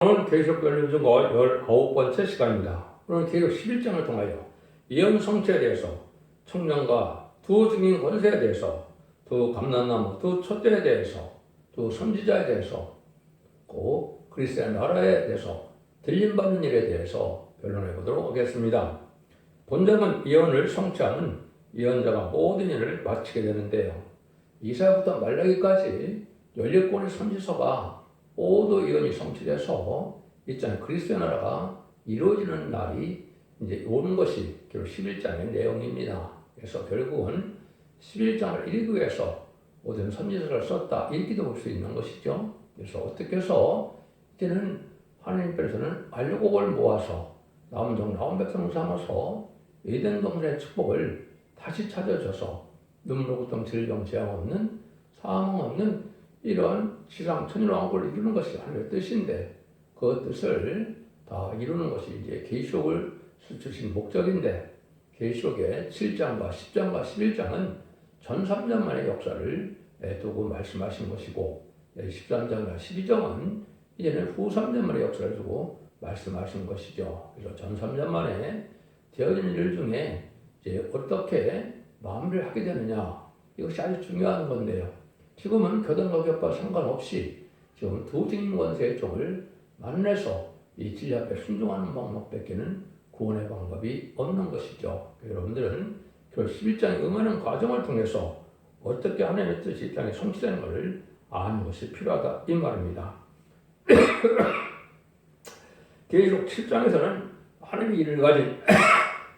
오늘 계시록 열린 중거 19번째 시간입니다. 오늘 계시록 11장을 통하여 예언 성취에 대해서, 청년과 두 증인 권세에 대해서, 두 감람나무 두 촛대에 대해서, 두 선지자에 대해서, 그 그리스도의 나라에 대해서, 들림받는 일에 대해서 변론해 보도록 하겠습니다. 본장은 예언을 성취하는 예언자가 모든 일을 마치게 되는데요. 이사야부터 말라기까지 14권의 선지서가 모두 예언이 성취돼서 이장 그리스도의 나라가 이루어지는 날이 이제 오는 것이 결국 11장의 내용입니다. 그래서 결국은 11장을 읽기 위해서 모든 선지서를 썼다 이렇게도 볼 수 있는 것이죠. 그래서 어떻게 해서 이제는 하나님께서는 알곡을 모아서 남은 종 나온 백성 삼아서 에덴 동산의 축복을 다시 찾아줘서 눈물 고통 질병 재앙 없는 사망 없는 이런 지상 천일왕국을 이루는 것이 하나님의 뜻인데, 그 뜻을 다 이루는 것이 이제 계시록을 주신 목적인데, 계시록의 7장과 10장과 11장은 전 3년만의 역사를 두고 말씀하신 것이고, 13장과 12장은 이제는 후 3년만의 역사를 두고 말씀하신 것이죠. 그래서 전 3년 만에 되어진 일 중에 이제 어떻게 마무리를 하게 되느냐, 이것이 아주 중요한 건데요. 지금은 교단과 격과 상관없이 지금 두 증인 권세의 종을 만나서 이 진리 앞에 순종하는 방법밖에는 구원의 방법이 없는 것이죠. 여러분들은 그 11장의 응하는 과정을 통해서 어떻게 하나님의 뜻이 이 땅에 성취되는 것을 아는 것이 필요하다 이 말입니다. 계시록 7장에서는 하나님의 일을 가진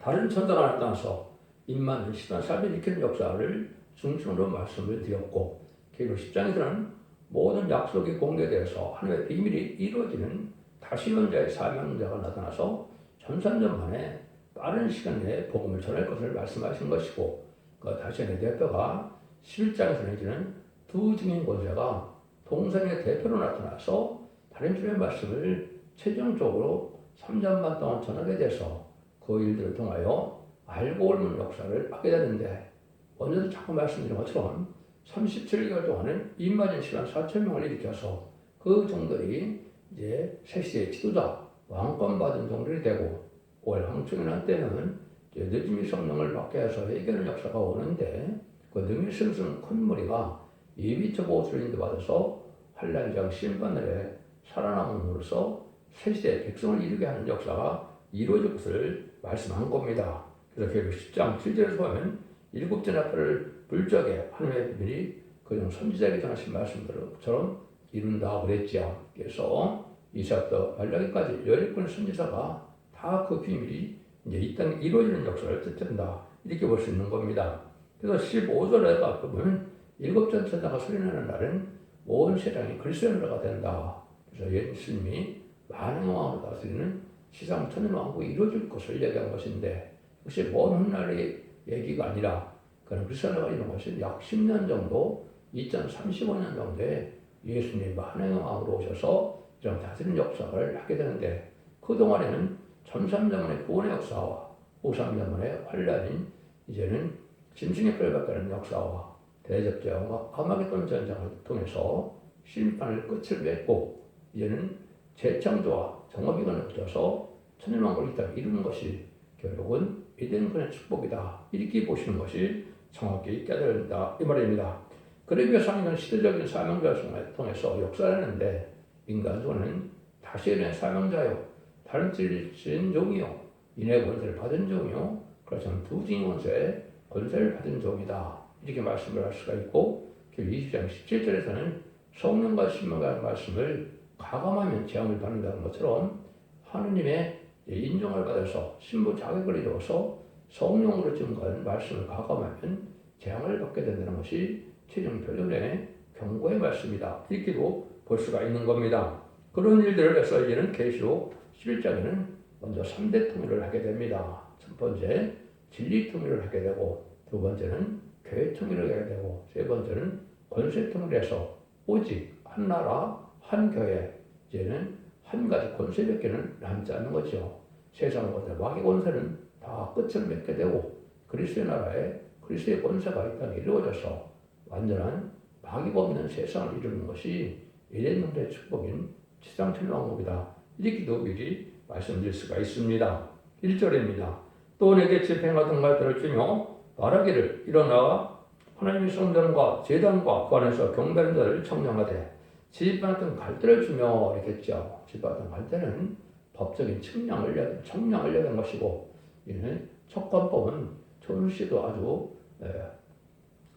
다른 천사가 나타나서 임마는 시간 삶을 일으키는 역사를 중심으로 말씀을 드렸고, 계시록 10장에서는 모든 약속이 공개되어서 하나님의 비밀이 이루어지는 다시원자의 사명자가 나타나서 전산전 만에 빠른 시간 내에 복음을 전할 것을 말씀하신 것이고, 그 다시원의 대표가 11장에서는 이제는 두 증인 권세가 동성의 대표로 나타나서 다른 주의 말씀을 최종적으로 3년 반 동안 전하게 돼서 그 일들을 통하여 알고 옳는 역사를 하게 되는데, 먼저도 자꾸 말씀드린 것처럼 37개월 동안은 입맞은 시간 4,000명을 일으켜서 그 종들이 이제 세시의 지도자, 왕권 받은 종들이 되고, 올 황충이란 때는 이제 늦음이 성령을 받게 해서 회개하는 역사가 오는데, 그 능히 스승 큰 무리가 예비처 보호를 인도받아서 환란장 심판날에 살아남음으로써 세시의 백성을 이루게 하는 역사가 이루어질 것을 말씀한 겁니다. 그래서 계시록 10장 7절에서 보면 일곱째 나팔을 불적에 하나님의 비밀이 그중 선지자에게 전하신 말씀처럼 이룬다 그랬죠. 그래서 이사야부터 말라기까지 17권의 선지자가 다 그 비밀이 이제 이 땅에 이루어지는 역사를 뜻한다 이렇게 볼 수 있는 겁니다. 그래서 15절에 보면 일곱째 천사가 소리나는 날은 온 세상이 그리스도의 나라가 된다. 그래서 예수님이 많은 왕으로 다스리는 지상 천일왕국이 이루어질 것을 얘기한 것인데, 혹시 먼 훗날의 얘기가 아니라 그런 그리스도의 나라가 이루어진 것이 약 10년 정도, 2035년 정도에 예수님이 만왕의 왕으로 오셔서 이런 다스리는 역사를 하게 되는데, 그동안에는 전삼년만의 구원의 역사와 오삼년만의 환란인 이제는 짐승의 뼈를 박는 역사와 대접제왕과 아마겟돈 전쟁을 통해서 심판을 끝을 맺고 이제는 재창조와 정화기간을 거쳐서 천일왕국을 이 땅에 이루는 것이 결국은 에덴권의 축복이다 이렇게 보시는 것이 정확히 깨달은다 이 말입니다. 그러기 위해서 하나님은 시대적인 사명자성을 통해서 역사를 하는데, 인간손은 다시의 사명자요 다른 찔리신 종이요 인의 권세를 받은 종이요 그래서 두 증인 권세의 권세를 받은 종이다 이렇게 말씀을 할 수가 있고, 20장 17절에서는 성령과 신명과 말씀을 가감하면 재앙을 받는다는 것처럼 하느님의 인정을 받아서 신부 자격을 이루어서 성령으로 증거한 말씀을 가감하면 재앙을 받게 된다는 것이 최종 변론의 경고의 말씀이다 이렇게도 볼 수가 있는 겁니다. 그런 일들을 해서 이제는 계시록 11장에는 먼저 3대 통일을 하게 됩니다. 첫 번째 진리 통일을 하게 되고, 두 번째는 교회 통일을 하게 되고, 세 번째는 권세 통일해서 오직 한 나라 한 교회, 이제는 한 가지 권세밖에는 남지 않는 거죠. 세상 권세, 마귀 권세는 다 끝을 맺게 되고, 그리스도의 나라에 그리스도의 권세가 이 땅에 이루어져서 완전한 마귀가 없는 세상을 이루는 것이 에덴 동산의 축복인 지상 천일왕국이다 이렇게도 미리 말씀드릴 수가 있습니다. 1절입니다. 또 내게 집행하던 갈대를 주며 말하기를 일어나 하나님의 성전과 제단과 그 안에서 경배하는 자를 청량하되 지급받았던 갈대를 주며 이렇게 했죠. 지급받았던 갈대는 법적인 청량을 여는 것이고, 이는 촉관법은 조율시도 아주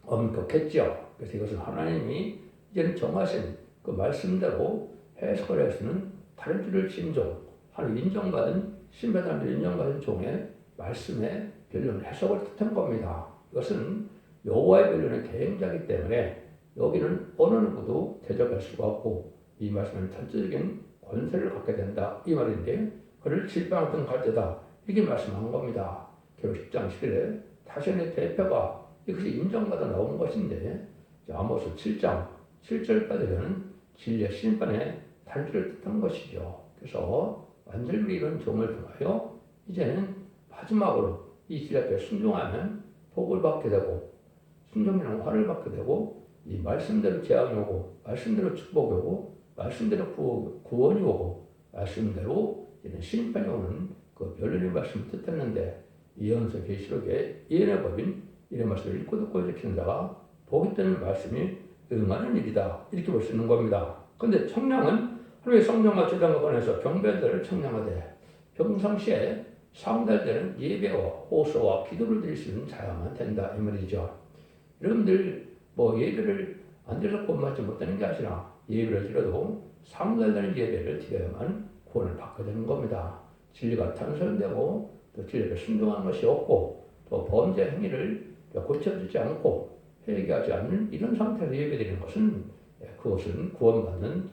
엄격했죠. 그래서 이것은 하나님이 이제는 정하신 그 말씀대로 해석을 해서는 다른 줄을 진종, 하나님 인정받은 신배단을 인정받은 종의 말씀에 변론 해석을 뜻한 겁니다. 이것은 여호와의 변론의 대행자이기 때문에 여기는 어느 누구도 대적할 수가 없고 이 말씀은 전체적인 권세를 갖게 된다 이 말인데, 그를 질방했던 갈대다 이렇게 말씀한 겁니다. 결국 10장 11에 다시의 대표가 이것이 인정받아 나온 것인데, 아모스 7장 7절까지는 진리의 심판의 단주를 뜻한 것이죠. 그래서 완전히 이런 종을 통하여 이제는 마지막으로 이 질 앞에 순종하면 복을 받게 되고, 순종이라는 화를 받게 되고, 이 말씀대로 재앙이 오고, 말씀대로 축복이 오고, 말씀대로 구원이 오고, 말씀대로 이런 심판이 오는 그 변론의 말씀을 뜻했는데, 이현서 계시록의 예언의 법인 이런 말씀을 읽고 듣고 지키는 자가 복이 되는 말씀이 응하는 일이다 이렇게 볼 수 있는 겁니다. 그런데 청량은 하나님의 성령과 제단과 관해서 경배할 때를 청량하되, 평상시에 상달 때는 예배와 호소와 기도를 드릴 수 있는 자야만 된다 이 말이죠. 여러분들 예배를 안 드려서 구원 받지 못하는 게 아니라 예배를 드려도 상달되는 예배를 드려야만 구원을 받게 되는 겁니다. 진리가 탄생되고 또 진리에 순종하는 것이 없고 또 범죄 행위를 고쳐주지 않고 회개하지 않는 이런 상태에서 예배드리는 것은 그것은 구원받는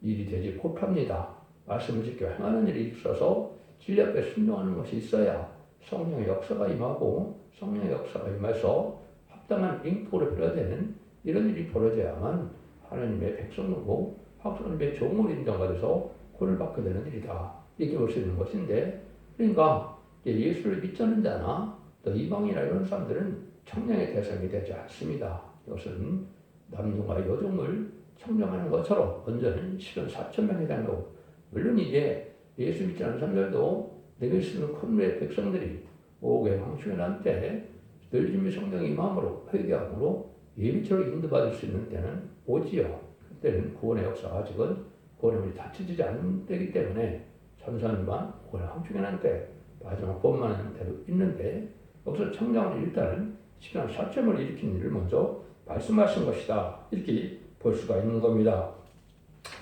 일이 되지 못합니다. 말씀을 지켜 행하는 일이 있어서 진리 앞에 순종하는 것이 있어야 성령의 역사가 임하고, 성령의 역사가 임해서 합당한 인격으로 필요되는 이런 일이 벌어져야만 하나님의 백성이고 하나님의 종으로 인정받아서 구원을 받게 되는 일이다 이렇게 볼 수 있는 것인데, 그러니까 예수를 믿지 않는 자나 또 이방이나 이런 사람들은 청량의 대상이 되지 않습니다. 이것은 남종과 여종을 청량하는 것처럼 먼저는 14,000명이 되는 거고, 물론 이제 예수 믿지 않는 사람들도 내게 쓰는 콘루의 백성들이 오게 황충연한 때 늘 준비 성령의 마음으로 회개함으로 예비처럼 인도받을 수 있는 때는 오지요. 그때는 구원의 역사가 아직은 구원의 문이 닫혀지지 않은 때이기 때문에 전사님만 오게 황충연한 때 마지막 본만한 때도 있는데, 여기서 청량은 일단은 시간 4점을 일으킨 일을 먼저 말씀하신 것이다 이렇게 볼 수가 있는 겁니다.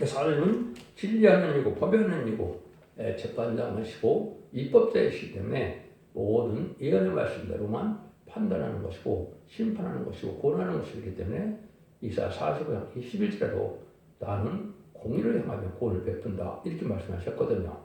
하나님은 진리하는 이고 법하는 이고 재판장하시고 입법자이시기 때문에 모든 예언의 말씀대로만 판단하는 것이고 심판하는 것이고 구원하는 것이기 때문에 이사야 45장 21절에도 나는 공의를 행하며 구원을 베푼다 이렇게 말씀하셨거든요.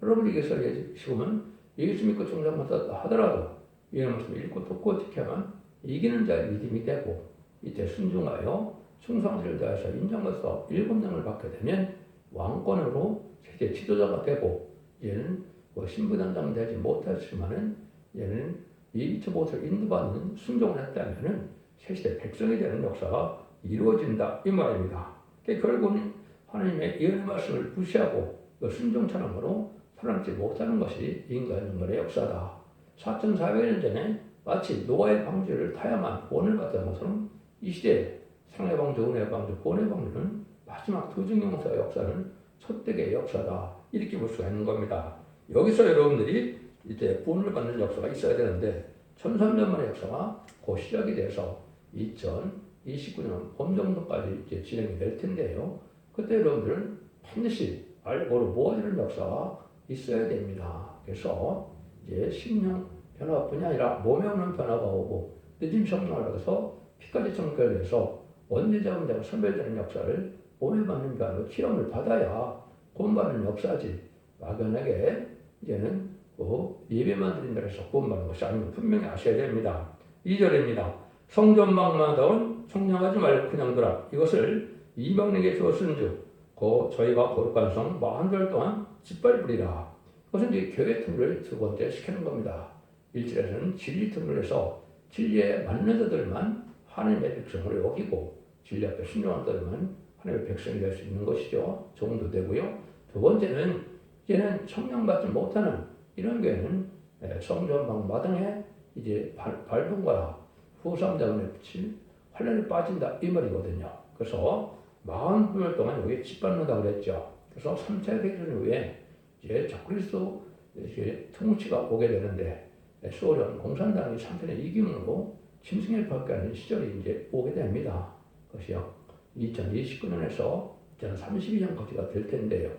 여러분에게서 지금은 예수 믿고 정상받았다 하더라도 예언의 말씀을 읽고 듣고 지켜야만 이기는 자의 믿음이 되고, 이때 순종하여 충성들을 다해서 인정받아서 7장을 받게 되면 왕권으로 세계 지도자가 되고, 얘는 신부단장 되지 못했지만은 얘는 예비처 보호를 인도받는 순종을 했다면은 새시대 백성이 되는 역사가 이루어진다 이 말입니다. 결국은 하나님의 예언의 말씀을 무시하고 순종처럼으로 살아남지 못하는 것이 인간의 역사다. 4,400년 전에 마치 노아의 방주를 타야만 구원을 받던 것처럼 이 시대에 상의 방주, 은혜의 방주, 구원의 방주는 마지막 두 증명사의 역사는 첫대의 역사다 이렇게 볼 수가 있는 겁니다. 여기서 여러분들이 이제 구원을 받는 역사가 있어야 되는데 1300년 만의 역사가 곧 시작이 돼서 2029년 봄 정도까지 이제 진행이 될 텐데요. 그때 여러분들은 반드시 알고로 모아지는 역사가 있어야 됩니다. 그래서 이제 심령 변화뿐이 아니라 몸에 오는 변화가 오고 늦은 성령을 받아서 피까지 청결돼서 원죄자원자가 선별되는 역사를 몸에 받는 변화로 치료를 받아야 구원받는 역사지, 막연하게 이제는 예배만 드린다 해서 구원받는 것이 아닌 걸 분명히 아셔야 됩니다. 2절입니다. 성전망마다운 청량하지 말고 그냥 두라. 이것을 이방인에게 주었은즉 저희가 거룩한 성 40절 동안 짓밟으리라. 그것은 이제 교회 특례를 두 번째 시키는 겁니다. 1절에서는 진리 특례를 해서 진리에 맞는 자들만 하나님의 백성으로 여기고 진리 앞에 순종한 자들만 하나님의 백성이 될 수 있는 것이죠. 종도 되고요. 두 두 번째는 이제는 성령받지 못하는 이런 교회는 성전방 마당에 이제 밟은 거라 후삼자원에 붙일 환란에 빠진다 이 말이거든요. 그래서 40일 동안 여기에 짓밟는다고 그랬죠. 그래서 3차 대전 후에 이제 적그리스도 통치가 오게 되는데 소련 공산당이 3편의 이김으로 짐승을 받게 하는 시절이 이제 오게 됩니다. 그것이요. 2029년에서 2032년까지가 될 텐데요.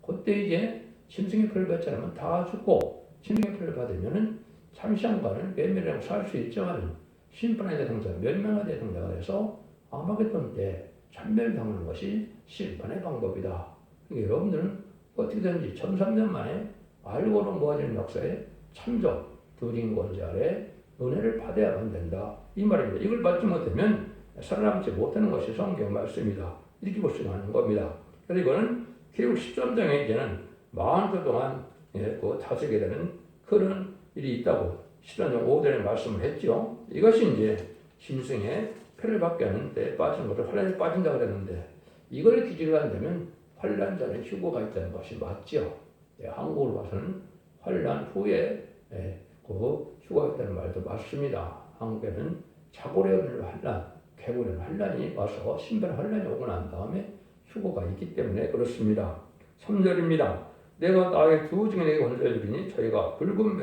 그때 이제 짐승의 표를 받지 않으면 다 죽고 짐승의 표를 받으면은 잠시간은 몇 명이라고 살 수 있지만 심판의 대상자, 멸망의 대상자가 돼서 아마겟돈 때 참멸당하는 것이 심판의 방법이다. 그러니까 여러분들은 어떻게든지 1300년 만에 알고로 모아지는 역사에 참조, 두징 권세 아래 은혜를 받아야만 된다. 이 말입니다. 이걸 받지 못하면 살아남지 못하는 것이 성경 말씀이다. 이렇게 볼 수가 있는 겁니다. 그래서 이거는 계속 13장에 이제는 40일 동안 그 다스리게 되는 그런 일이 있다고 13장 5절에 말씀을 했죠. 이것이 이제 짐승의 표를 받게 하는데 빠진 것을 환란에 빠진다고 그랬는데 이걸 기준으로 한다면 환란 전에 휴거가 있다는 것이 맞죠. 한국으로 봐서는 환란 후에 그 휴거가 있다는 말도 맞습니다. 한국에는 자고래 오는 환란, 개고래 환란이 와서 신발 환란이 오고 난 다음에 휴거가 있기 때문에 그렇습니다. 3절입니다. 내가 나의 두 증인에게 권세를 주리니 저희가 붉은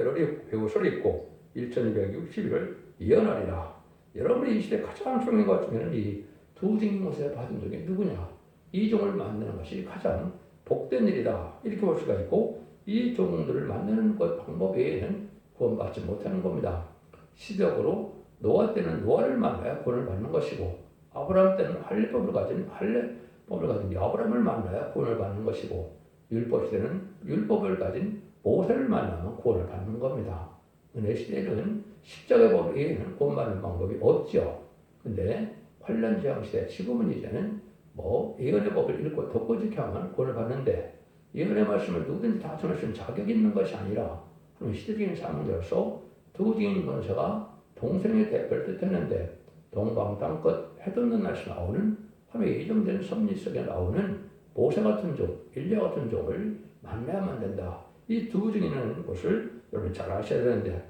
베옷을 입고 1260일을 예언하리라. 여러분이 이 시대 가장 중요한 것 중에는 이 두 증인 권세 받은 종이 누구냐? 이 종을 만나는 것이 가장 복된 일이다. 이렇게 볼 수가 있고 이 종들을 만나는 것 방법 외에는 구원받지 못하는 겁니다. 시적으로 노아 때는 노아를 만나야 구원을 받는 것이고 아브라함 때는 할례법을 가진 아브라함을 만나야 구원을 받는 것이고 율법 시대는 율법을 가진 모세를 만나면 구원을 받는 겁니다. 은혜 시대는 십자가 법 외에는 구원받는 방법이 없죠. 근데 환란 재앙 시대 지금은 이제는 예언의 법을 읽고 덮어지게 하면 구원을 받는데 예언의 말씀을 누구든지 다 전할 수 있는 자격이 있는 것이 아니라 그런 시대적인 상황에서 두 증인 권세가 동생의 대표를 뜻했는데 동방 땅끝 해돋는 날씨 나오는 하나의 예정된 섭리 속에 나오는 모세 같은 종, 엘리야 같은 종을 만나야만 된다. 이 두 증인이라는 것을 여러분 잘 아셔야 되는데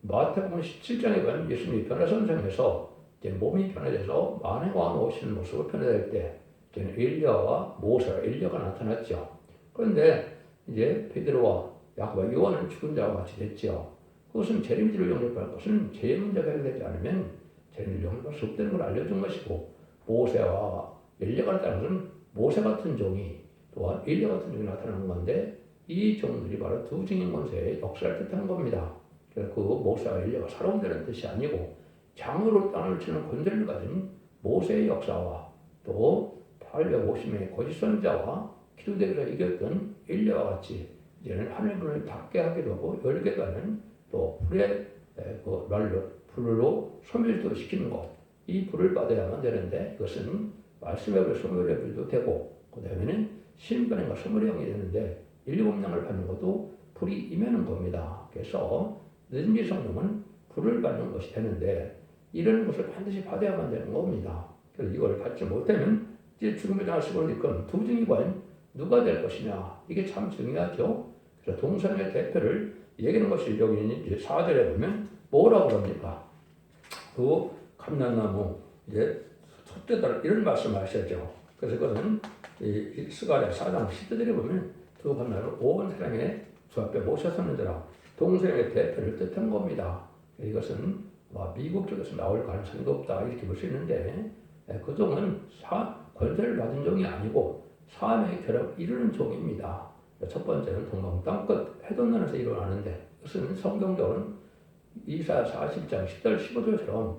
마태복음 17장에 보면 예수님이 변화선상에서 몸이 변화돼서 만행왕 오시는 모습을 변화될 때 엘리야와 모세와 엘리야가 나타났죠. 그런데 이제 베드로와 야고보와 요한은 죽은 자와 같이 됐죠. 그것은 재림지를 영접할 것은 죄 문제가 해결되지 않으면 재림지를 영접할 수 없다는 걸 알려준 것이고 모세와 엘리야가 나타나는 것은 모세 같은 종이 또한 엘리야 같은 종이 나타나는 건데 이 종들이 바로 두 증인 권세의 역사를 뜻하는 겁니다. 그래서 그 모세와 엘리야가 살아온다는 뜻이 아니고 장으로 땅을 치는 권세를 가진 모세의 역사와 또 850명의 거짓 선자와 기도대회에서 이겼던 엘리야와 같이 이제는 하늘문을 닫게 하기도 하고 열게도 하는 또 불의 불로 소멸도 시키는 것, 이 불을 받아야만 되는데 이것은 말씀의 불, 소멸의 불도 되고 그 다음에는 신변과 소멸의 영이 되는데 7명을 받는 것도 불이 임하는 겁니다. 그래서 늦은비 성령은 불을 받는 것이 되는데 이런 것을 반드시 받아야만 되는 겁니다. 그래서 이걸 받지 못하면 이제 죽음의 장식을 이끈 두 증인이 과연 누가 될 것이냐 이게 참 중요하죠. 그래서 동성의 대표를 얘기하는 것이 여기 이제 4절에 보면 뭐라고 그럽니까? 그 감람나무 이제 첫째 달 이런 말씀하셨죠. 그래서 그거는 이 스가랴 4장 10절에 보면 두 감람을 온 사람의 주 앞에 모셔서는 자라 동성의 대표를 뜻한 겁니다. 이것은 미국 쪽에서 나올 가능성이 높다 이렇게 볼 수 있는데 그 종은 권세를 받은 종이 아니고 사람의 결합을 이루는 종입니다. 첫 번째는 동방 땅끝 해돋는에서 일어나는데 이것은 성경적으로는 이사야 40장 10절 15절처럼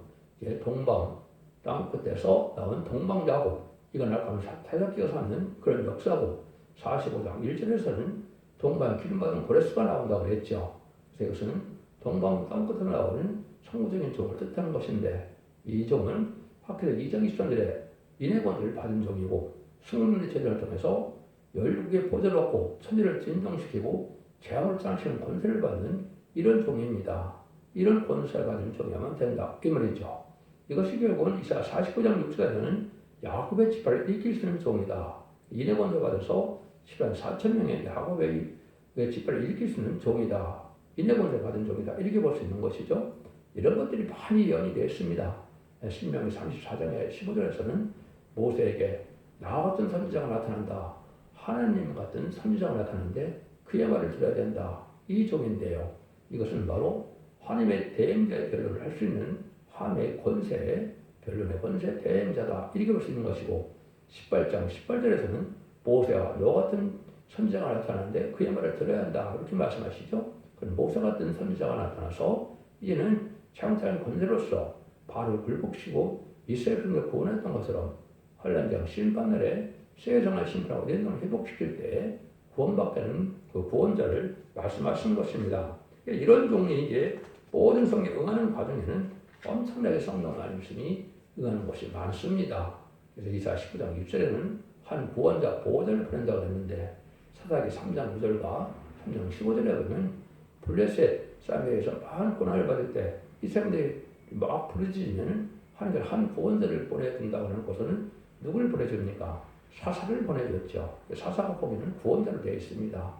동방 땅끝에서 나온 동방야곱 이건 아까 태극기가 하는 그런 역사고 45장 1절에서는 동방 기름받은 고레스가 나온다고 했죠. 그래서 이것은 동방 땅끝에서 나오는 성부적인 종을 뜻하는 것인데 이 종은 학교에서 2장 23절에 인해권을 받은 종이고 승리의 제도를 통해서 16개의 보좌를 얻고 천지를 진동시키고 재앙을 장치는 권세를 받는 이런 종입니다. 이런 권세를 받은 종이야만 된다. 이 말이죠. 이것이 결국은 이사야 49장 6절에는 야곱의 지파를 이길 수 있는 종이다. 인해권을 받아서 10만 4천 명의 야곱의 깃발을 일으킬 수 있는 종이다. 인내권세 받은 종이다. 이렇게 볼 수 있는 것이죠. 이런 것들이 많이 연이되어 있습니다. 신명기 34장의 15절에서는 모세에게 나 같은 선지자가 나타난다. 하나님 같은 선지자가 나타나는데 그의 말을 들어야 된다. 이 종인데요. 이것은 바로 하나님의 대행자의 변론을 할 수 있는 하나님의 권세, 변론의 권세 대행자다. 이렇게 볼 수 있는 것이고 18장 18절에서는 모세와 너 같은 선지자가 나타나는데 그의 말을 들어야 한다. 이렇게 말씀하시죠. 그럼 모세 같은 선지자가 나타나서 이제는 창탈한 권세로서 바로 굴복시고 이스라엘 백성을 구원했던 것처럼 환란장 심판날에 세상을 심판하고 연동을 회복시킬 때 구원받게 하는 그 구원자를 말씀하시는 것입니다. 이런 종이 이제 모든 성경에 응하는 과정에는 엄청나게 성령 말씀이 응하는 것이 많습니다. 그래서 이사야 19장 6절에는 한 구원자 보호자를 보낸다고 했는데 사사기 3장 9절과 3장 15절에 보면 블레셋 사무엘에서 많은 고난을 받을 때 이 사람들이 막 부르짖으면 하나님께서 한 구원자를 보내준다고 하는 것은 누구를 보내줍니까? 사사를 보내줬죠. 사사가 보기에는 구원자로 되어 있습니다.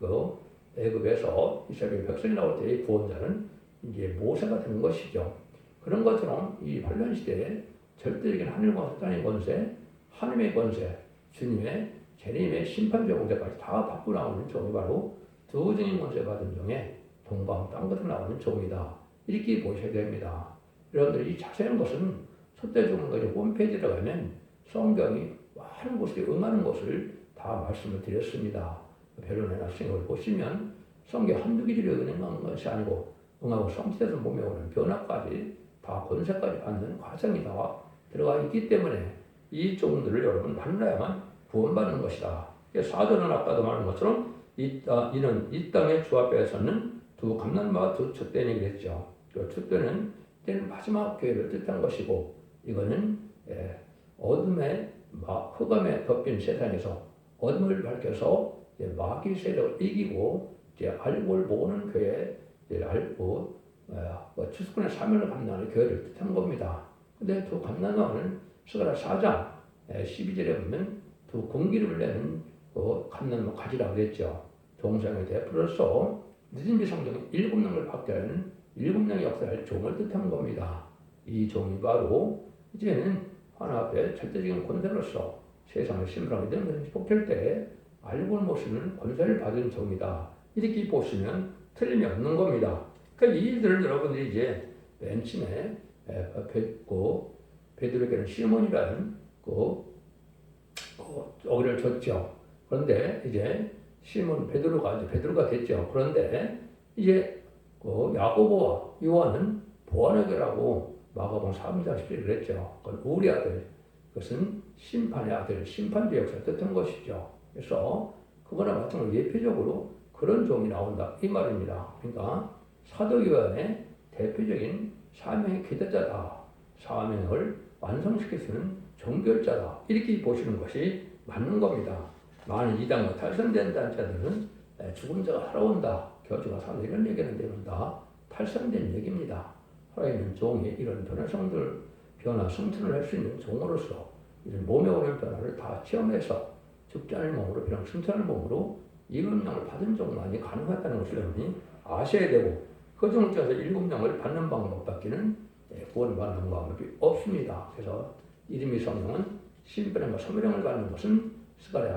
그 애굽에서 이스라엘 백성이 나올 때의 구원자는 이제 모세가 되는 것이죠. 그런 것처럼 이 환란 시대에 절대적인 하늘과 땅의 권세, 하나님의 권세, 주님의 재림의 심판적 권세까지 다 받고 나오는 종이 바로 두 증인 권세 받은 종의 동방 땅끝에 나오는 종이다. 이렇게 보셔야 됩니다. 여러분들 이 자세한 것은 첫대종의 홈페이지에 들어가면 성경이 많은 곳에 응하는 것을 다 말씀을 드렸습니다. 변론의 말씀을 보시면 성경 한두 기절에 응하는 것이 아니고 응하고 성취돼서 몸에 오는 변화까지 다 권세까지 받는 과정이 다 들어가 있기 때문에 이 종들을 여러분 만나야만 구원받는 것이다. 사도는 아까도 말한 것처럼 이는 이 땅의 주 앞에 서는 두 감난마와 두 촛대니 그랬죠. 그 촛대는 때는 마지막 교회를 뜻한 것이고 이거는 어둠의 흑암에 덮인 세상에서 어둠을 밝혀서 마귀 세력을 이기고 알고를 모으는 교회, 알고 추수꾼의 사명을 감당하는 교회를 뜻한 겁니다. 근데 두 감난마는 스가랴 4장 12절에 보면 두 공기름을 내는 감난마 가지라고 그랬죠. 동성의 대표로서 늦은 비성경의 7명을 받게 하는 7명의 역사를 종을 뜻한 겁니다. 이 종이 바로 이제는 하나 앞에 절대적인 권세로서 세상을 심판하게 되는 것을 복할 때 알고 모시는 권세를 받은 종이다. 이렇게 보시면 틀림이 없는 겁니다. 그러니까 이 일들을 여러분들이 이제 맨 처음에 베드로에게는 시몬이라는 어기를 줬죠. 그런데 이제 베드로가 됐죠. 그런데 이제 야고보와 요한은 보아의 아들이라고 마가복음 3장 10절에 그랬죠. 그건 우리 아들, 그것은 심판의 아들, 심판주의 역사를 뜻한 것이죠. 그래서 그거나 마찬가지로 예표적으로 그런 종이 나온다 이 말입니다. 그러니까 사도 요한의 대표적인 사명의 기대자다. 사명을 완성시킬 수 있는 종결자다. 이렇게 보시는 것이 맞는 겁니다. 많은 이단과 탈선된 단체들은 죽은 자가 살아온다. 교주가 산다. 이런 얘기는 되면 다 탈선된 얘기입니다. 살아있는 종이 이런 변화 성천을 할 수 있는 종으로서 이런 몸에 오는 변화를 다 체험해서 죽지 않을 몸으로 변화 성천하는 몸으로 일곱 명을 받은 종만이 가능하다는 것을 여러분이 아셔야 되고 그 종을 통해서 7명을 받는 방법밖에는 구원받는 방법이 없습니다. 그래서 이름이 성령은 신병과 소명을 받는 것은 이사야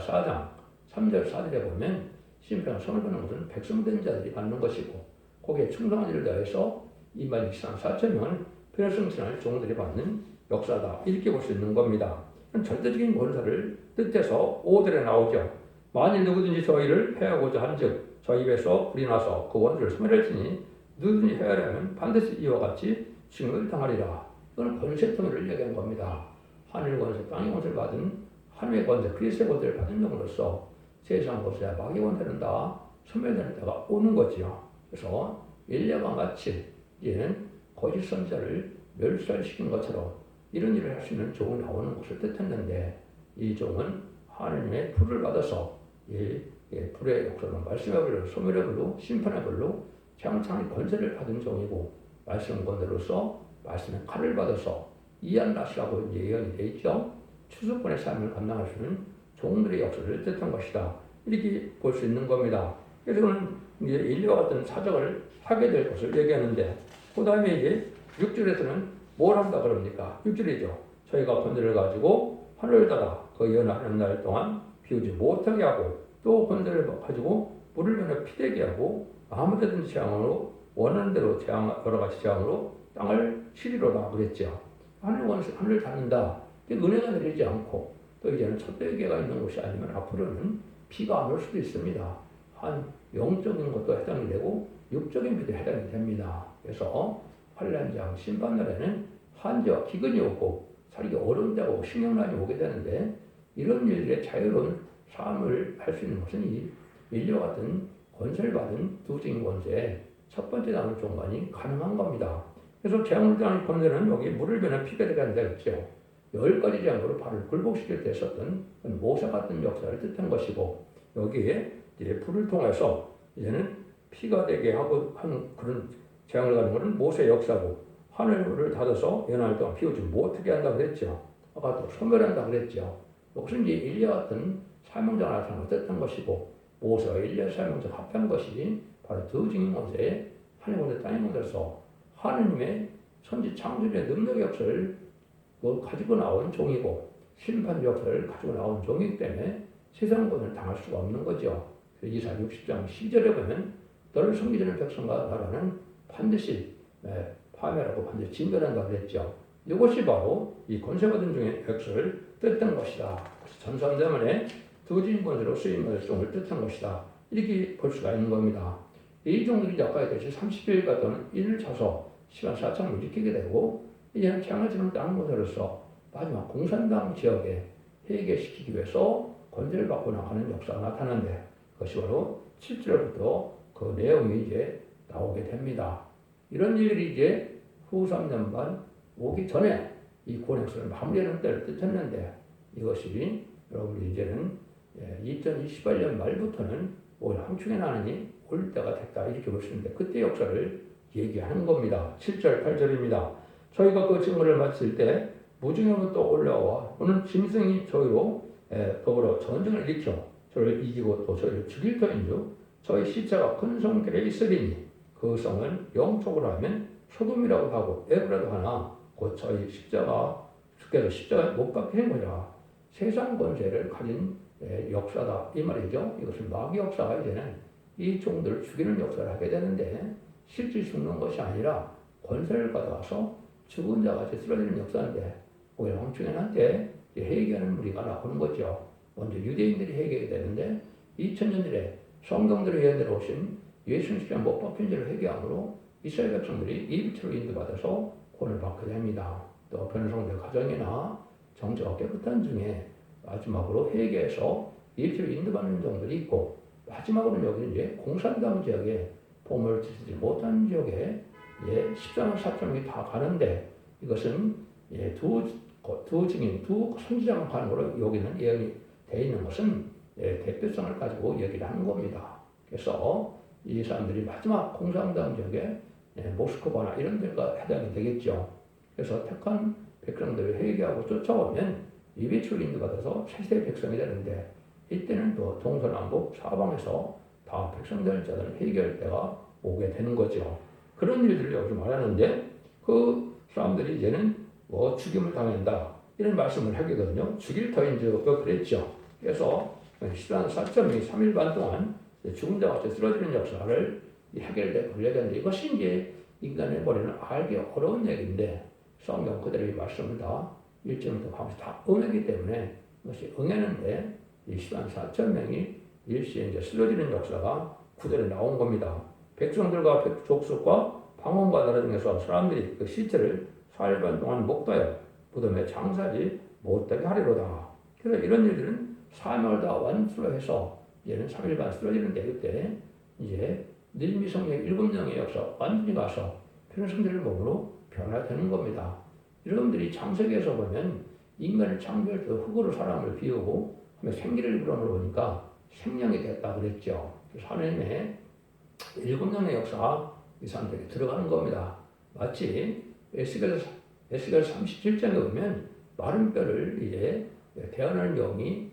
4장 3절 4절에 보면 신병과 소명을 받는 것은 백성된 자들이 받는 것이고 거기에 충성한 일을 다해서 22,400명은 변화성천할 종들이 받는 역사다. 이렇게 볼 수 있는 겁니다. 절대적인 권세를 뜻해서 5절에 나오죠. 만일 누구든지 저희를 해하고자 한즉 저 입에서 불이 나서 그 원수를 소멸할지니 누구든지 해하려면 반드시 이와 같이 징역을 당하리라. 이건 권세 통일을 얘기한 겁니다. 하늘 권세, 땅의 권세를 받은 하늘의 권세, 그리스도의 권세를 받은 종으로서 세상 권세와 마귀 권세는 다 소멸되는 때가 오는 거지요. 그래서 엘리야와 같이 이제는 거짓 선지자를 멸살시킨 것처럼 이런 일을 할 수 있는 종이 나오는 것을 뜻했는데 이 종은 하나님의 불을 받아서 불의 역사로 말씀의 불로 소멸의 불로 심판의 불로 장창의 권세를 받은 종이고 말씀 권세로서 말씀의 칼을 받아서 이안라시라고 예언이 되어 있죠. 추수꾼의 삶을 감당할 수 있는 종들의 역사를 뜻한 것이다. 이렇게 볼 수 있는 겁니다. 그래서 그는 이제 인류와 같은 사적을 하게 될 것을 얘기하는데, 그 다음에 이제 6절에서는 뭘 한다 그럽니까? 6절이죠. 저희가 번제를 가지고 하늘을 닫아 그 연하는 날 동안 비우지 못하게 하고, 또 번제를 가지고 물을 면에 피되게 하고, 아무데든지 재앙으로 원하는 대로 여러 가지 재앙으로 땅을 치리로다 그랬죠. 하늘을 닫는다. 은혜가 내리지 않고, 또 이제는 촛대기가 있는 곳이 아니면 앞으로는 비가 안 올 수도 있습니다. 한 영적인 것도 해당이 되고 육적인 비도 해당이 됩니다. 그래서 환란장 심판날에는 한재와 기근이 오고 살기 어려운 때가 오고 식량난이 오게 되는데, 이런 일들의 자유로운 삶을 할 수 있는 것은 이 인류와 같은 권세를 받은 두증인 권세의 첫 번째 나눌 종관이 가능한 겁니다. 그래서 재앙을 당할 권세는 여기 물을 베는 피가 되게 한다 했죠. 10가지 재앙으로 발을 굴복시킬 때 썼던 모세 같은 역사를 뜻한 것이고, 여기에 이제 불을 통해서 이제는 피가 되게 하고 하는 그런 재앙을 가는 것은 모세 역사고, 하늘을 닫아서 연할 동안 비우지 못하게 한다고 그랬죠. 아까 또 소멸한다고 그랬죠. 이것은 이제 일리와 같은 사명자가 나타나는 뜻한 것이고, 모세와 일리의 사명자가 합한 것이 바로 더증인 권세의 하늘 권세 땅의 권세로서 하느님의 천지 창조의 능력 역사를 가지고 나온 종이고, 심판 역사를 가지고 나온 종이기 때문에 세상 권을 당할 수가 없는 거죠. 이사 60장 12절에 보면 너를 섬기지 않는 백성과 나라는 반드시 파멸하고 반드시 진멸한다고 그랬죠. 이것이 바로 이 권세받은 종의 역사를 뜻한 것이다. 전산대문에 두진 권세로 쓰임받을 종을 뜻한 것이다. 이렇게 볼 수가 있는 겁니다. 이 종들이 아까 했듯이 30일가 또는 일을 차서 시간 4창을 일으키게 되고, 이제는 재앙을 지는 땅 권세로서 마지막 공산당 지역에 해계시키기 위해서 권세를 받고 나가는 역사가 나타나는데, 그것이 바로 7절부터 그 내용이 이제 나오게 됩니다. 이런 일들이 이제 후 3년반 오기 전에 이 고행성을 마무리하는 때를 뜻했는데, 이것이 여러분이 이제는 2028년 말부터는 오히려 황충의 난이 올 때가 됐다 이렇게 볼 수 있는데, 그때 역사를 얘기하는 겁니다. 7절 8절입니다. 저희가 그 증거를 마칠 때 무중에부터 올라와 오는 짐승이 저희로 더불어 전쟁을 일으켜 저를 이기고 또 저희를 죽일 터인즉 저희 시체가 큰 성결에 있으리니 그 성은 영적으로 하면 소돔이라고 하고 에브라도 하나 곧 저희 주께서 십자가에 못 박히는 거라. 세상 권세를 가진 역사다 이 말이죠. 이것은 마귀 역사가 이제는 이 종들을 죽이는 역사를 하게 되는데, 실제 죽는 것이 아니라 권세를 가져가서 죽은 자같이 쓰러지는 역사인데, 오히려 황충현한테 회개하는 무리가 나오는 거죠. 먼저 유대인들이 회개하게 되는데, 2000년 전에 성경들의 예언대로 오신 예수님 십자가에 못 박힌 자를 회개함으로 이스라엘 백성들이 이집트로 인도받아서 구원을 받게 됩니다. 또 변성들 가정이나 정체가 깨끗한 중에 마지막으로 회개해서 이집트로 인도받는 종들이 있고, 마지막으로는 여기 이제 공산당 지역에 보험을 지지 못한 지역에 14만 4천명이 다 가는데, 이것은 두 증인, 두 선지자만 가는 거로 여기는 예언이 되어 있는 것은 대표성을 가지고 얘기를 하는 겁니다. 그래서 이 사람들이 마지막 공산당 지역에 모스크바나 이런 데가 해당이 되겠죠. 그래서 택한 백성들을 회개하고 쫓아오면 이베추를 인도받아서 세세 백성이 되는데, 이때는 또 동서남북 사방에서 다 백성될 자들을 회개할 때가 오게 되는 거죠. 그런 일들을 여기서 말하는데, 그 사람들이 이제는 죽임을 당한다 이런 말씀을 하거든요. 죽일 터인 줄 그랬죠. 그래서 14.4점이 3일 반 동안 죽은 자와 같이 쓰러지는 역사를 해결되고 걸려야되는데, 이것이 이제 인간의 머리는 알기 어려운 얘기인데, 성경 그대로의 말씀을 다 1절부터 가면서 다 응하기 때문에 이것이 응하는데, 이 14.4명이 일시에 이제 쓰러지는 역사가 구절에 나온 겁니다. 백성들과 족속과 방언과 나라 중에서 사람들이 그 시체를 4일 반 동안 목도하여 무덤에 장사하지 못하게 하리로다. 그래서 이런 일들은 사명을 다 완수로 해서 이제는 3일 반 쓰러지는데, 그때 이제 늘미성의 7명의 역사 완전히 가서 평생들의 몸으로 변화되는 겁니다. 여러분들이 창세기에서 보면 인간을 창조할 때 흙으로 사람을 비우고 생기를 불어넣으니까 생명이 됐다 그랬죠. 그래서 하나님의 7명의 역사가 이 사람들에게 들어가는 겁니다. 마치 에스겔 37장에 보면 마른 뼈를 이제 태어날 영이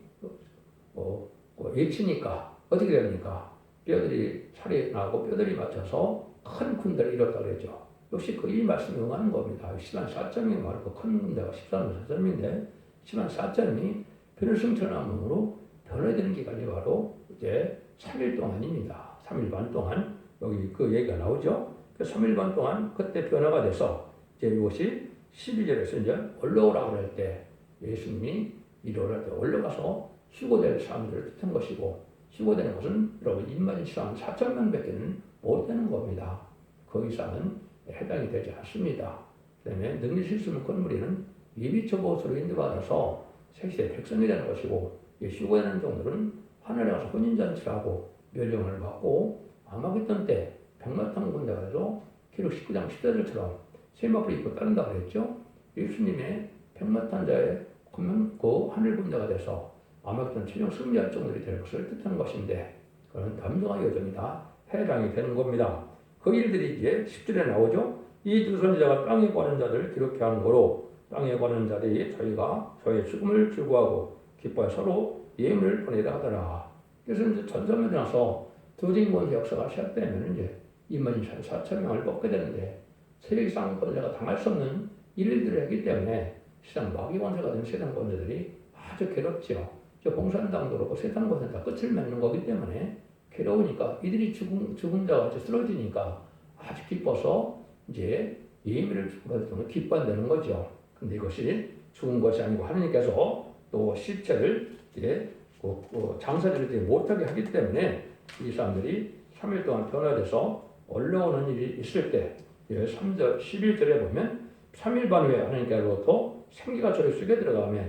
예치니까 어떻게 됩니까? 뼈들이 살이 나고 뼈들이 맞춰서 큰 군대를 이뤘다 그랬죠. 역시 그 이 말씀에 응하는 겁니다. 10만 4점이 말고 큰 군대가 14만 4점인데 10만 4점이 변화승천함으로 변화되는 기간이 바로 이제 3일 동안입니다. 3일 반 동안 여기 그 얘기가 나오죠. 그 3일 반 동안 그때 변화가 돼서 이제 이것이 12절에서 이제 올라오라고 할 때 예수님이 이르러 때 올라가서 휴고될 사람들을 뜻한 것이고 휴고되는 것은 여러분 입만 시간 4천 명밖에는 못 되는 겁니다. 그 이상은 해당이 되지 않습니다. 그다음에 능히 실수는 큰 무리는 예비처 보수로 인도받아서 색시대 백성이 되는 것이고 휴고되는 종들은 하늘에 가서 혼인잔치를 고 멸령을 받고 아마겟돈 때 백마탄 군대가 돼서 기록 19장 10절처럼 세마포를 입고 따른다고 그랬죠. 예수님의 백마탄자의 그 하늘 군대가 돼서 아마겟돈 최종 승리할 종들이 될 것을 뜻하는 것인데 그런 담중한 여정이 다 해당이 되는 겁니다. 그 일들이 이제 10절에 나오죠. 이 두 선지자가 땅에 관한 자들을 기록해 하는 거로 땅에 관한 자들이 저희가 저의 죽음을 즐거워하고 기뻐해 서로 예물을 보내라 하더라. 그래서 이제 전성에 나서 두진 권세 역사가 시작되면 이제 2만 4천 명을 뽑게 되는데 세계상 권세가 당할 수 없는 일들을 했기 때문에 시장 마귀 권세가 된 세상 권세들이 아주 괴롭죠. 저 공산당도 그렇고 세상 권세 다 끝을 맺는 거기 때문에 괴로우니까 이들이 죽은 자가 이제 쓰러지니까 아주 기뻐서 이제 예미를 받을 기뻐한다는 거죠. 근데 이것이 죽은 것이 아니고 하나님께서 또 시체를 이제 장사를 못하게 하기 때문에 이 사람들이 3일 동안 변화돼서 올라오는 일이 있을 때 3절 11절에 보면 3일 반 후에 하나님께로부터 생기가 저희 속에 들어가며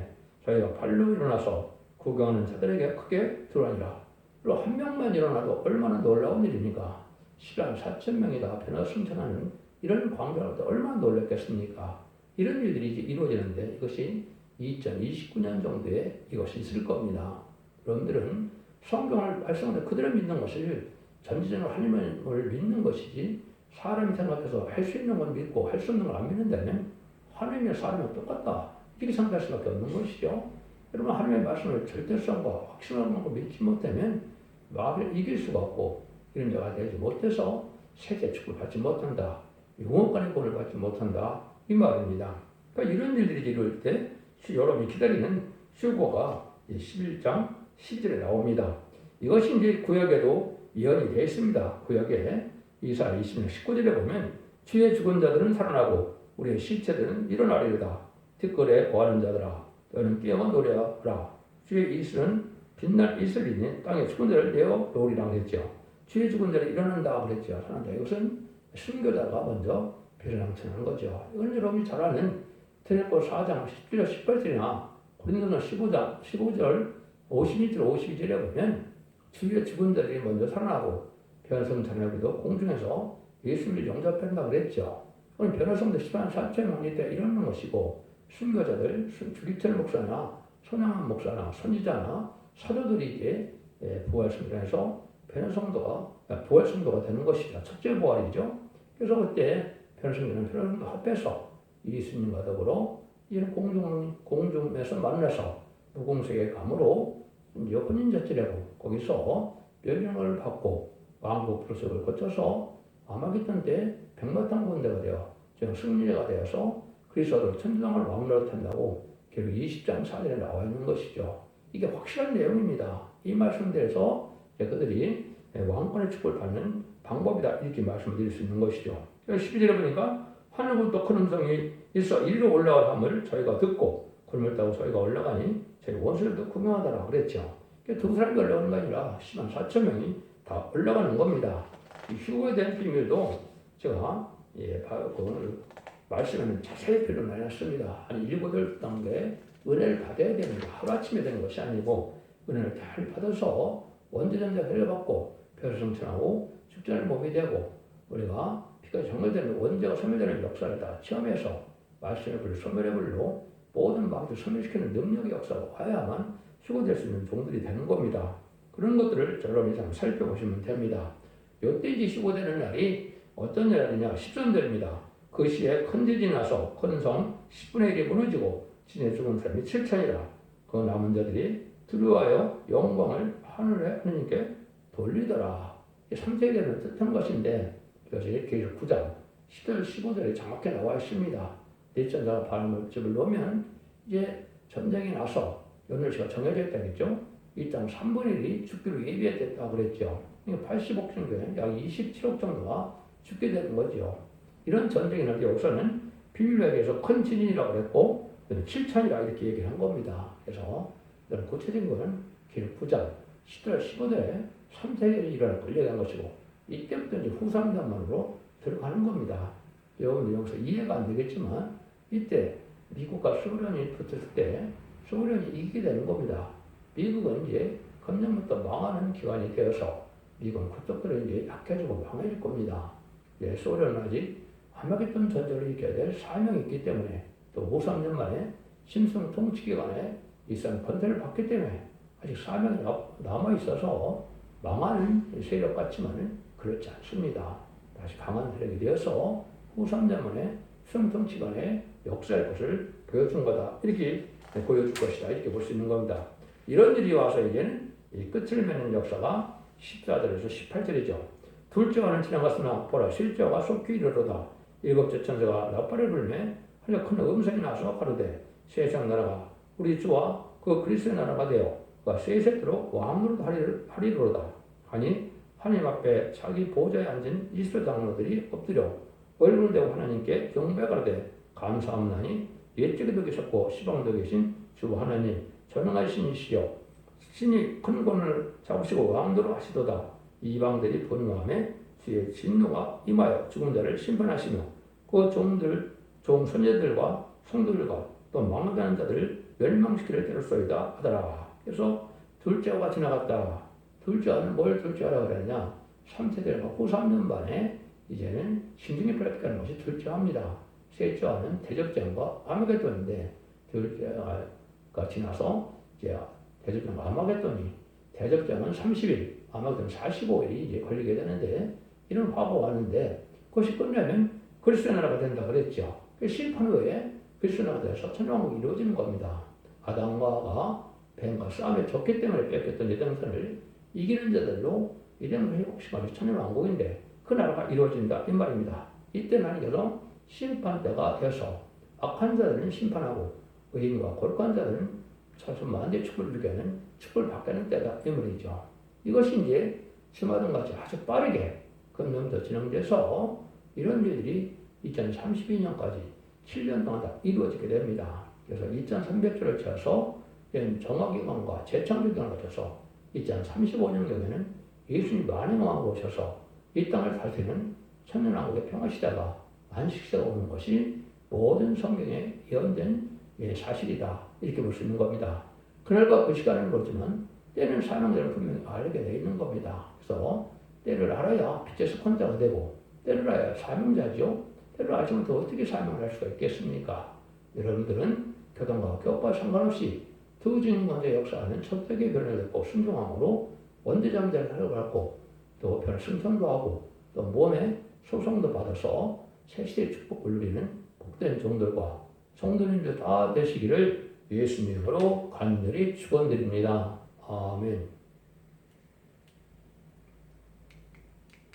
저희가 발로 일어나서 구경하는 자들에게 크게 들어오니라. 물론 한 명만 일어나도 얼마나 놀라운 일입니까? 10만 4천 명이 다 변화 승천하는 이런 광경을 얼마나 놀랐겠습니까? 이런 일들이 이제 이루어지는데 이것이 2029년 정도에 이것이 있을 겁니다. 여러분들은 성경을 말씀을 그대로 믿는 것을 전지전으로 하나님을 믿는 것이지 사람이 생각해서 할 수 있는 건 믿고 할 수 없는 걸 안 믿는다면 하나님의 사람은 똑같다. 이렇게 생각할 수밖에 없는 것이죠. 여러분 하나님의 말씀을 절대성과 확신을 갖고 믿지 못하면 마귀를 이길 수가 없고 이런 자가 되지 못해서 세계 축복을 받지 못한다. 영원간의 구원을 받지 못한다. 이 말입니다. 그러니까 이런 일들이 이룰 때 여러분이 기다리는 휴고가 11장 12절에 나옵니다. 이것이 이제 구약에도 예언이 되어 있습니다. 구약에 이사야 20년 19절에 보면 주의 죽은 자들은 살아나고 우리의 시체들은 일어나리로다. 뒷거리에 거하는 자들아 너는 깨어 노래하라. 주의 이슬은 빛날 이슬이니 땅에 죽은 자를 내어 놓으리라 그랬죠. 주의 죽은 자를 일어난다 그랬죠. 살아난다. 이것은 순교자가 먼저 배려당천하는 거죠. 이건 여러분이 잘 아는 드레코 4장 10절 18절이나 고린도서 15장 15절 51절 52절에 보면 주의 죽은 자들이 먼저 살아나고 변성자녀들도 공중에서 예수님을 영접한다 그랬죠. 오늘 변호성도 10만 4천 명이 때 일어나는 것이고 순교자들, 주기철 목사나 손양한 목사나 선지자나 사도들이 이제 부활성전에서 부활성도가 되는 것이다. 첫째 부활이죠. 그래서 그때 변성전은 변성도 합해서 예수님과 더불어 이런 공중에서 만나서 무공색의 감으로 이제 혼인잔치라고 거기서 멸령을 받고 왕국 불속을 거쳐서 아마겟돈 때 백마탄 군대가 되어 지금 승리자가 되어서 그리스도로 천주당을 왕노릇한다고 결국 20장 4절에 나와 있는 것이죠. 이게 확실한 내용입니다. 이 말씀대로서 그들이 왕권의 축복을 받는 방법이다 이렇게 말씀을 드릴 수 있는 것이죠. 12절에 보니까 하늘부터 큰 음성이 있어 이리로 올라갈 함을 저희가 듣고 굶을 따고 저희가 올라가니 저희 원수들도 구경하더라 그랬죠. 두 사람이 올라오는 게 아니라 10만 4천 명이 다 올라가는 겁니다. 이 휴거에 대한 비밀도 제가 오늘 말씀에는 자세히 표현을 해놨습니다. 한 7, 8단계 은혜를 받아야 됩니다. 하루아침에 되는 것이 아니고 은혜를 잘 받아서 원죄전자 흘려받고 별성천하고 축전을 몸이 되고 우리가 피가 정결되는 원죄가 소멸되는 역사를 다 체험해서 말씀의 불, 소멸의 불로 모든 마귀를 소멸시키는 능력의 역사가 와야만 휴거될 수 있는 종들이 되는 겁니다. 그런 것들을 여러분이 좀 살펴보시면 됩니다. 이때 이제 휴거되는 날이 어떤 날이냐? 10선절입니다. 그 시에 큰 지진이 나서 큰 성 10분의 1이 무너지고 진에 죽은 사람이 7천이라 그 남은 자들이 두려워하여 영광을 하늘에 하느님께 돌리더라. 3세기에는 뜻한 것인데 이것이 계시록 9장 10절 15절에 정확히 나와 있습니다. 대전자가 발음을 놓으면 이제 전쟁이 나서 연월시가 정해져 있다겠죠. 이 땅 3분의 1이 죽기로 예비했다고 그랬죠. 80억 정도에 약 27억 정도가 죽게 되는 거죠. 이런 전쟁이 나는데 여기서는 비밀리에서 큰 진인이라고 그랬고 7천이라 이렇게 얘기를 한 겁니다. 그래서 구체적인 것은 기록 9장 10절 15절에 3세기에 일어날 걸 얘기한 것이고 이때부터 이제 후삼단만으로 들어가는 겁니다. 여러분 여기서 이해가 안 되겠지만 이때 미국과 소련이 붙을 때 소련이 이기게 되는 겁니다. 미국은 이제 금년부터 망하는 기간이 되어서 미국은 그쪽들은 이제 약해지고 망해질 겁니다. 소련은 아직 아마겟돈 전쟁을 일으켜야 될 사명이 있기 때문에 또 5, 3년 만에 심성 통치 기간에 이산 권세를 받기 때문에 아직 사명이 남아있어서 망하는 세력 같지만 그렇지 않습니다. 다시 강한 세력이 되어서 후 3년 만에 심성통치 기간에 역사의 것을 보여준 거다. 이렇게 보여줄 것이다. 이렇게 볼 수 있는 겁니다. 이런 일이 와서 이제는 끝을 맺는 역사가 14절에서 18절이죠. 둘째와는 지나갔으나 보라 실제와 속히 이르러다. 일곱째 천사가 나팔을 불매 하여 큰 음성이 나서 가로되 세상 나라가 우리 주와 그 그리스도의 나라가 되어 그가 세세토록 왕으로 하리로다. 하니 하나님 앞에 자기 보좌에 앉은 이스라엘 장로들이 엎드려 얼굴을 대고 하나님께 경배하되 감사함나니 옛적에도 계셨고 시방도 계신 주 하나님 전능하신 이시여 신이 큰 권을 잡으시고 왕도로 하시도다. 이방들이 분노하며 주의 진노가 임하여 죽은 자를 심판하시며 그 종손녀들과 성도들과 또 망하는 자들을 멸망시키를 때렸소이다 하더라. 그래서 둘째가 지나갔다. 둘째는 뭘 둘째하라고 그랬냐? 3세대가 후 3년 만에 이제는 심중에 플라틱하는 것이 둘째합니다. 셋째와는 대접전과 아마겟돈인데 둘째가 지나서 이제 대접전과 아마겟돈이 대접전은 30일, 아마겟돈 45일이 이제 걸리게 되는데 이런 화가 왔는데 그것이 끝나면 그리스도의 나라가 된다 그랬죠. 그 심판 후에 그리스도의 나라가 돼서 천왕국이 이루어지는 겁니다. 아담과 뱀과 싸움에 졌기 때문에 뺏겼던 예정선을 이기는 자들로 예정선을 회복시켜서 천왕국인데 그 나라가 이루어진다 이 말입니다. 이때는 아니어서 심판대가 되어서 악한 자들은 심판하고 의인과 거룩한 자들은 자손 만대 축복을 누리게 하는 축복을 받게 하는 때다 이 말이죠. 이것이 이제 주마등 같이 아주 빠르게 금년부터 진행돼서 이런 일들이 2032년까지 7년 동안 다 이루어지게 됩니다. 그래서 2300주를 채워서 정화기관과 재창조기관을 거쳐서 2035년경에는 예수님 만행왕으로 오셔서 이 땅을 다스리는 천년왕국의 평화시대가 안식시대가 오는 것이 모든 성경에 예언된 사실이다. 이렇게 볼 수 있는 겁니다. 그날과 그 시간은 모르지만 때는 사명자를 분명히 알게 되어 있는 겁니다. 그래서 때를 알아야 빛의 스폰자가 되고 때를 알아야 사명자죠. 때를 알지 못해 어떻게 사명을 할 수가 있겠습니까? 여러분들은 교단과 교파와 상관없이 두 주인공의 역사하는 천대의 변을 듣고 순종함으로 원대장자를 살아가고 또 변을 승천도 하고 또 몸에 소송도 받아서 새시대의 축복을 누리는 복된 종들과 성도님들 다 되시기를 예수님으로 간절히 축원드립니다. 아멘.